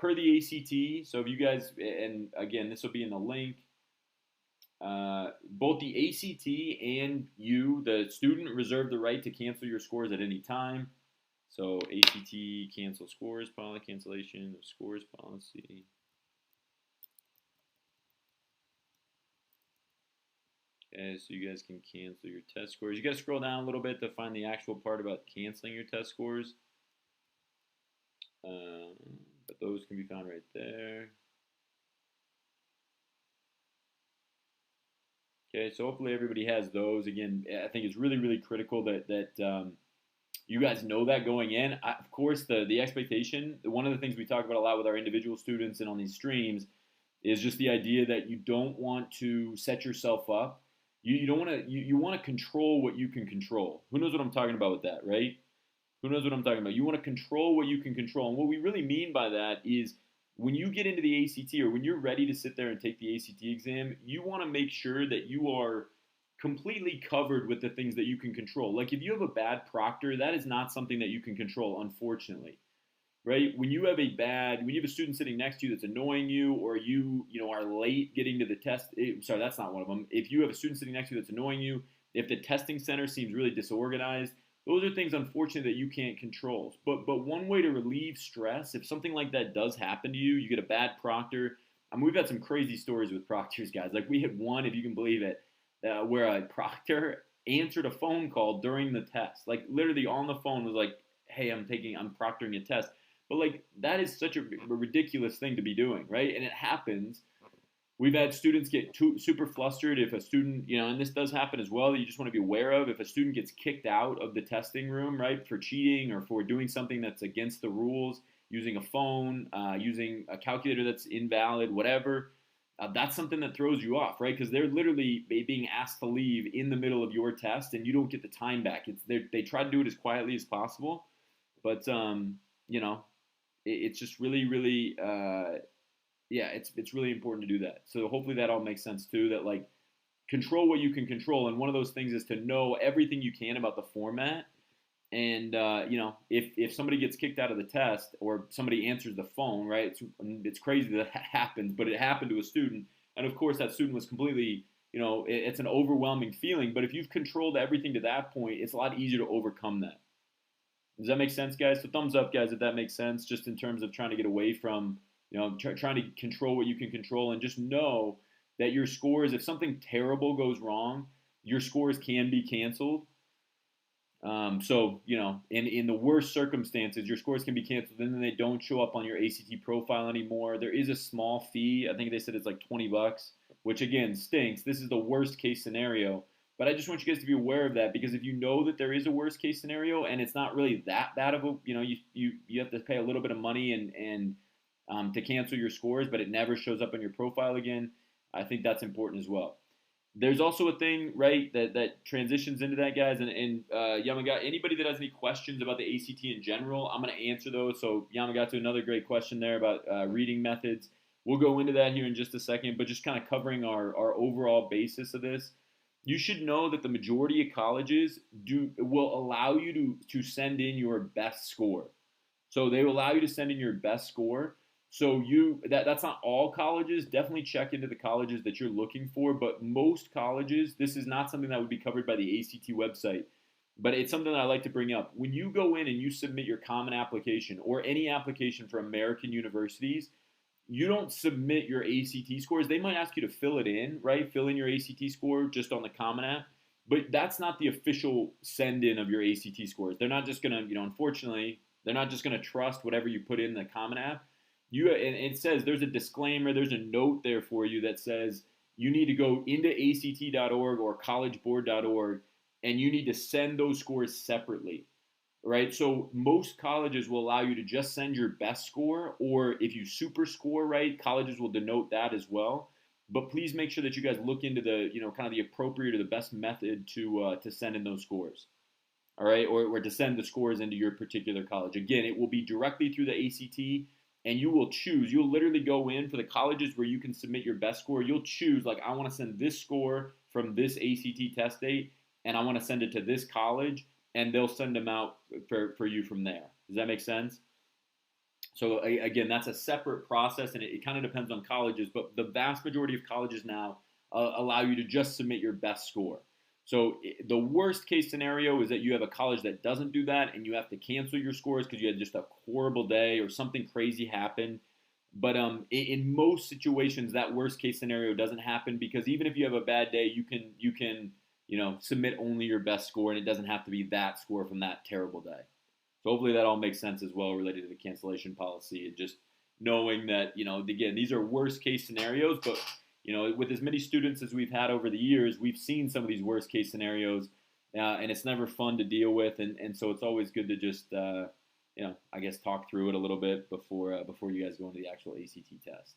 per the ACT. So if you guys, and again, this will be in the link. Both the ACT and you, the student, reserve the right to cancel your scores at any time. So ACT cancel scores policy, cancellation of scores policy. Okay, so you guys can cancel your test scores. You guys scroll down a little bit to find the actual part about canceling your test scores. But those can be found right there. Okay, so hopefully everybody has those. Again, I think it's really, really critical that you guys know that going in. Of course, the expectation, one of the things we talk about a lot with our individual students and on these streams is just the idea that you don't want to set yourself up. You don't want to you want to control what you can control. Who knows what I'm talking about with that, right? Who knows what I'm talking about? You want to control what you can control. And what we really mean by that is when you get into the ACT or when you're ready to sit there and take the ACT exam, you want to make sure that you are completely covered with the things that you can control. Like if you have a bad proctor, that is not something that you can control, unfortunately. Right? When you have a student sitting next to you that's annoying you, or you are late getting to the test. Sorry, that's not one of them. If you have a student sitting next to you that's annoying you, if the testing center seems really disorganized, those are things, unfortunately, that you can't control. But one way to relieve stress, if something like that does happen to you, you get a bad proctor. I mean, we've had some crazy stories with proctors, guys. Like we had one, if you can believe it, where a proctor answered a phone call during the test. Like literally on the phone was like, "Hey, I'm proctoring a test." But like that is such a ridiculous thing to be doing, right? And it happens. We've had students get super flustered if a student, and this does happen as well, that you just want to be aware of. If a student gets kicked out of the testing room, right, for cheating or for doing something that's against the rules, using a phone, using a calculator that's invalid, whatever, that's something that throws you off, right? Because they're literally being asked to leave in the middle of your test, and you don't get the time back. They try to do it as quietly as possible, but you know, it's just really, really, yeah, it's really important to do that. So hopefully that all makes sense too. That like control what you can control, and one of those things is to know everything you can about the format. And if somebody gets kicked out of the test or somebody answers the phone, right? It's crazy that happens, but it happened to a student, and of course that student was completely, it's an overwhelming feeling. But if you've controlled everything to that point, it's a lot easier to overcome that. Does that make sense, guys? So thumbs up, guys, if that makes sense. Just in terms of trying to get away from, trying to control what you can control, and just know that your scores, if something terrible goes wrong, your scores can be canceled. In the worst circumstances, your scores can be canceled, and then they don't show up on your ACT profile anymore. There is a small fee. I think they said it's like $20, which again stinks. This is the worst case scenario. But I just want you guys to be aware of that, because if you know that there is a worst case scenario and it's not really that bad of a, you have to pay a little bit of money and to cancel your scores, but it never shows up on your profile again. I think that's important as well. There's also a thing, right, that transitions into that, guys. And Yamagata, anybody that has any questions about the ACT in general, I'm going to answer those. So Yamagata, another great question there about reading methods. We'll go into that here in just a second, but just kind of covering our overall basis of this. You should know that the majority of colleges will allow you to send in your best score. So they will allow you to send in your best score. So that's not all colleges. Definitely check into the colleges that you're looking for. But most colleges, this is not something that would be covered by the ACT website. But it's something that I like to bring up. When you go in and you submit your common application or any application for American universities, you don't submit your ACT scores. They might ask you to fill it in, right? Fill in your ACT score just on the Common App. But that's not the official send in of your ACT scores. They're not just going to, unfortunately, they're not just going to trust whatever you put in the Common App. And it says there's a disclaimer, there's a note there for you that says you need to go into ACT.org or collegeboard.org and you need to send those scores separately. Right, so most colleges will allow you to just send your best score, or if you super score, right, colleges will denote that as well. But please make sure that you guys look into the, kind of the appropriate or the best method to send in those scores. All right, or to send the scores into your particular college. Again, it will be directly through the ACT, and you will choose. You'll literally go in for the colleges where you can submit your best score. You'll choose, like, I want to send this score from this ACT test date, and I want to send it to this college, and they'll send them out for you from there. Does that make sense? So again, that's a separate process, and it kind of depends on colleges. But the vast majority of colleges now allow you to just submit your best score. So the worst case scenario is that you have a college that doesn't do that, and you have to cancel your scores because you had just a horrible day or something crazy happened. But in most situations, that worst case scenario doesn't happen because even if you have a bad day, you can submit only your best score, and it doesn't have to be that score from that terrible day. So hopefully that all makes sense as well related to the cancellation policy and just knowing that, again, these are worst case scenarios, but, with as many students as we've had over the years, we've seen some of these worst case scenarios, and it's never fun to deal with. And so it's always good to just, I guess talk through it a little bit before you guys go into the actual ACT test.